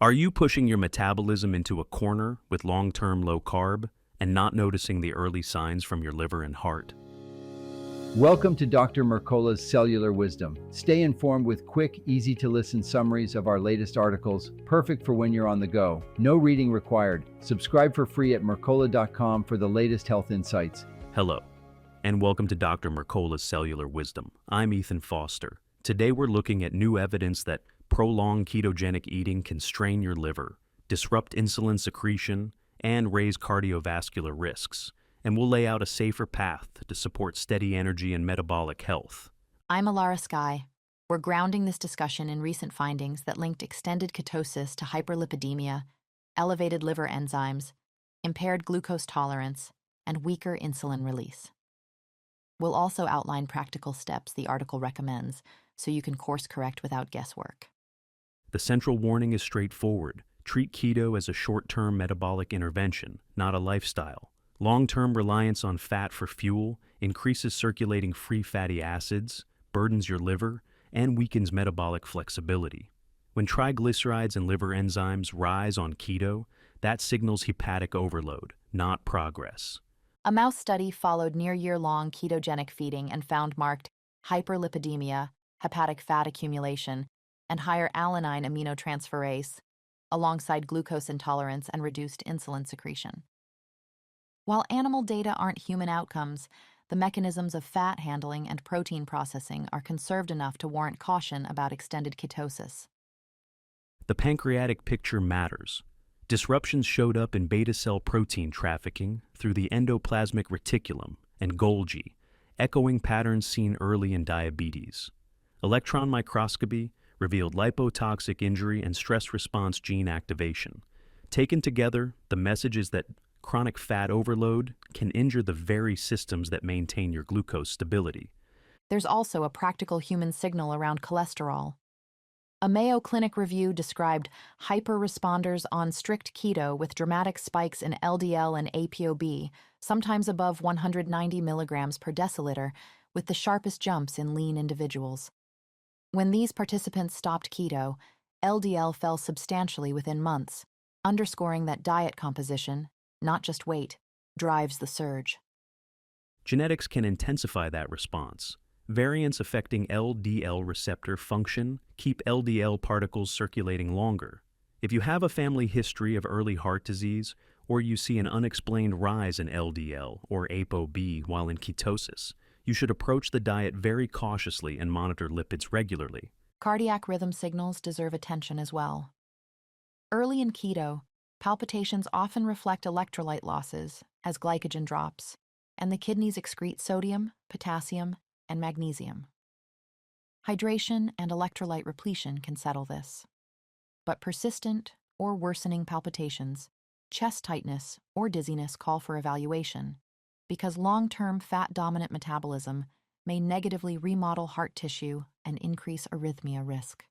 Are you pushing your metabolism into a corner with long-term low carb and not noticing the early signs from your liver and heart? Welcome to Dr. Mercola's Cellular Wisdom. Stay informed with quick, easy-to-listen summaries of our latest articles, perfect for when you're on the go. No reading required. Subscribe for free at mercola.com for the latest health insights. Hello, and welcome to Dr. Mercola's Cellular Wisdom. I'm Ethan Foster. Today we're looking at new evidence that prolonged ketogenic eating can strain your liver, disrupt insulin secretion, and raise cardiovascular risks. And we'll lay out a safer path to support steady energy and metabolic health. I'm Alara Sky. We're grounding this discussion in recent findings that linked extended ketosis to hyperlipidemia, elevated liver enzymes, impaired glucose tolerance, and weaker insulin release. We'll also outline practical steps the article recommends so you can course correct without guesswork. The central warning is straightforward. Treat keto as a short-term metabolic intervention, not a lifestyle. Long-term reliance on fat for fuel increases circulating free fatty acids, burdens your liver, and weakens metabolic flexibility. When triglycerides and liver enzymes rise on keto, that signals hepatic overload, not progress. A mouse study followed near-year-long ketogenic feeding and found marked hyperlipidemia, hepatic fat accumulation, and higher alanine aminotransferase, alongside glucose intolerance and reduced insulin secretion. While animal data aren't human outcomes, the mechanisms of fat handling and protein processing are conserved enough to warrant caution about extended ketosis. The pancreatic picture matters. Disruptions showed up in beta cell protein trafficking through the endoplasmic reticulum and Golgi, echoing patterns seen early in diabetes. Electron microscopy revealed lipotoxic injury and stress response gene activation. Taken together, the message is that chronic fat overload can injure the very systems that maintain your glucose stability. There's also a practical human signal around cholesterol. A Mayo Clinic review described hyper-responders on strict keto with dramatic spikes in LDL and ApoB, sometimes above 190 milligrams per deciliter, with the sharpest jumps in lean individuals. When these participants stopped keto, LDL fell substantially within months, underscoring that diet composition, not just weight, drives the surge. Genetics can intensify that response. Variants affecting LDL receptor function keep LDL particles circulating longer. If you have a family history of early heart disease, or you see an unexplained rise in LDL or ApoB while in ketosis, you should approach the diet very cautiously and monitor lipids regularly. Cardiac rhythm signals deserve attention as well. Early in keto, palpitations often reflect electrolyte losses as glycogen drops, and the kidneys excrete sodium, potassium, and magnesium. Hydration and electrolyte repletion can settle this. But persistent or worsening palpitations, chest tightness, or dizziness call for evaluation, because long-term fat-dominant metabolism may negatively remodel heart tissue and increase arrhythmia risk.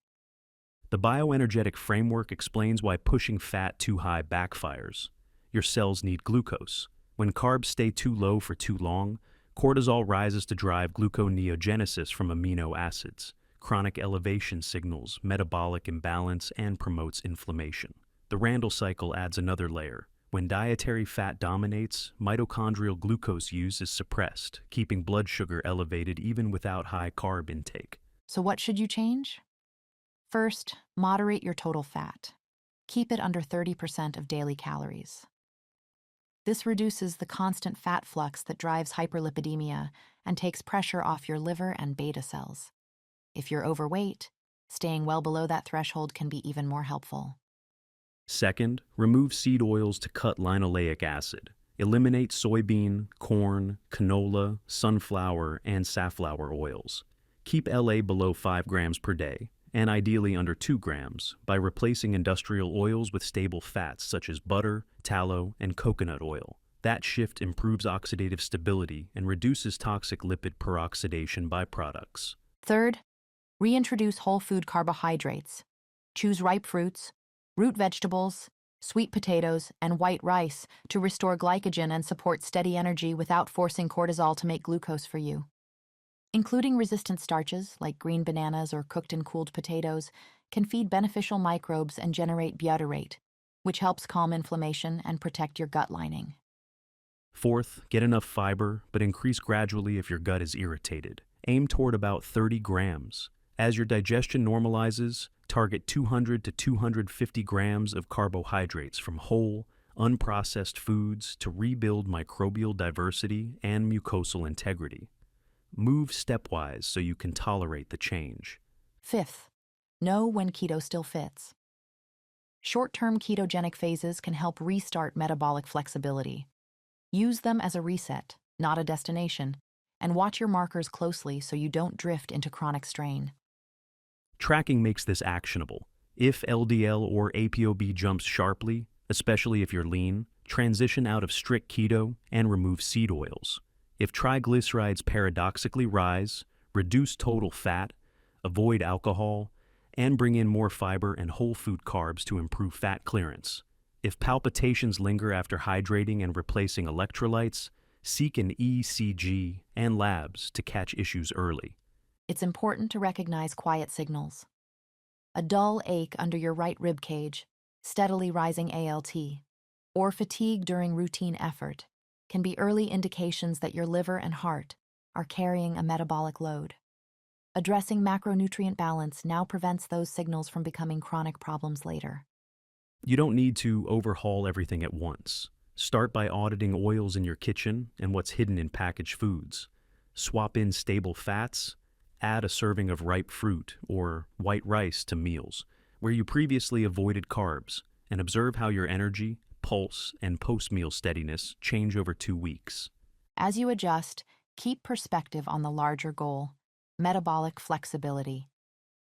The bioenergetic framework explains why pushing fat too high backfires. Your cells need glucose. When carbs stay too low for too long, cortisol rises to drive gluconeogenesis from amino acids. Chronic elevation signals metabolic imbalance and promotes inflammation. The Randle cycle adds another layer. When dietary fat dominates, mitochondrial glucose use is suppressed, keeping blood sugar elevated even without high carb intake. So what should you change? First, moderate your total fat. Keep it under 30% of daily calories. This reduces the constant fat flux that drives hyperlipidemia and takes pressure off your liver and beta cells. If you're overweight, staying well below that threshold can be even more helpful. Second, remove seed oils to cut linoleic acid. Eliminate soybean, corn, canola, sunflower, and safflower oils. Keep LA below 5 grams per day, and ideally under 2 grams, by replacing industrial oils with stable fats such as butter, tallow, and coconut oil. That shift improves oxidative stability and reduces toxic lipid peroxidation byproducts. Third, reintroduce whole food carbohydrates. Choose ripe fruits, root vegetables, sweet potatoes, and white rice to restore glycogen and support steady energy without forcing cortisol to make glucose for you. Including resistant starches, like green bananas or cooked and cooled potatoes, can feed beneficial microbes and generate butyrate, which helps calm inflammation and protect your gut lining. Fourth, get enough fiber, but increase gradually if your gut is irritated. Aim toward about 30 grams. As your digestion normalizes, target 200 to 250 grams of carbohydrates from whole, unprocessed foods to rebuild microbial diversity and mucosal integrity. Move stepwise so you can tolerate the change. Fifth, know when keto still fits. Short-term ketogenic phases can help restart metabolic flexibility. Use them as a reset, not a destination, and watch your markers closely so you don't drift into chronic strain. Tracking makes this actionable. If LDL or ApoB jumps sharply, especially if you're lean, transition out of strict keto and remove seed oils. If triglycerides paradoxically rise, reduce total fat, avoid alcohol, and bring in more fiber and whole food carbs to improve fat clearance. If palpitations linger after hydrating and replacing electrolytes, seek an ECG and labs to catch issues early. It's important to recognize quiet signals. A dull ache under your right rib cage, steadily rising ALT, or fatigue during routine effort can be early indications that your liver and heart are carrying a metabolic load. Addressing macronutrient balance now prevents those signals from becoming chronic problems later. You don't need to overhaul everything at once. Start by auditing oils in your kitchen and what's hidden in packaged foods. Swap in stable fats, add a serving of ripe fruit or white rice to meals where you previously avoided carbs, and observe how your energy, pulse, and post-meal steadiness change over 2 weeks. As you adjust, keep perspective on the larger goal: metabolic flexibility.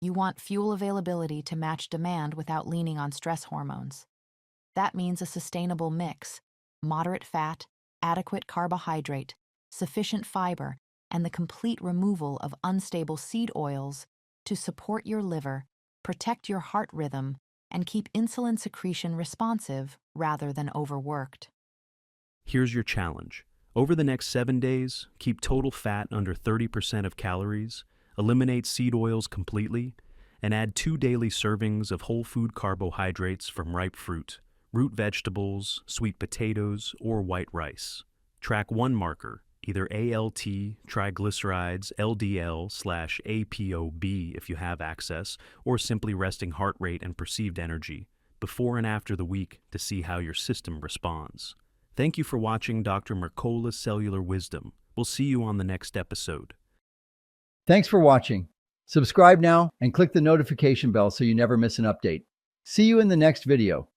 You want fuel availability to match demand without leaning on stress hormones. That means a sustainable mix: moderate fat, adequate carbohydrate, sufficient fiber, and the complete removal of unstable seed oils to support your liver, protect your heart rhythm, and keep insulin secretion responsive rather than overworked. Here's your challenge. Over the next 7 days, keep total fat under 30% of calories, eliminate seed oils completely, and add 2 daily servings of whole food carbohydrates from ripe fruit, root vegetables, sweet potatoes, or white rice. Track one marker, either ALT, triglycerides, LDL/ApoB if you have access, or simply resting heart rate and perceived energy, before and after the week to see how your system responds. Thank you for watching Dr. Mercola's Cellular Wisdom. We'll see you on the next episode. Thanks for watching. Subscribe now and click the notification bell so you never miss an update. See you in the next video.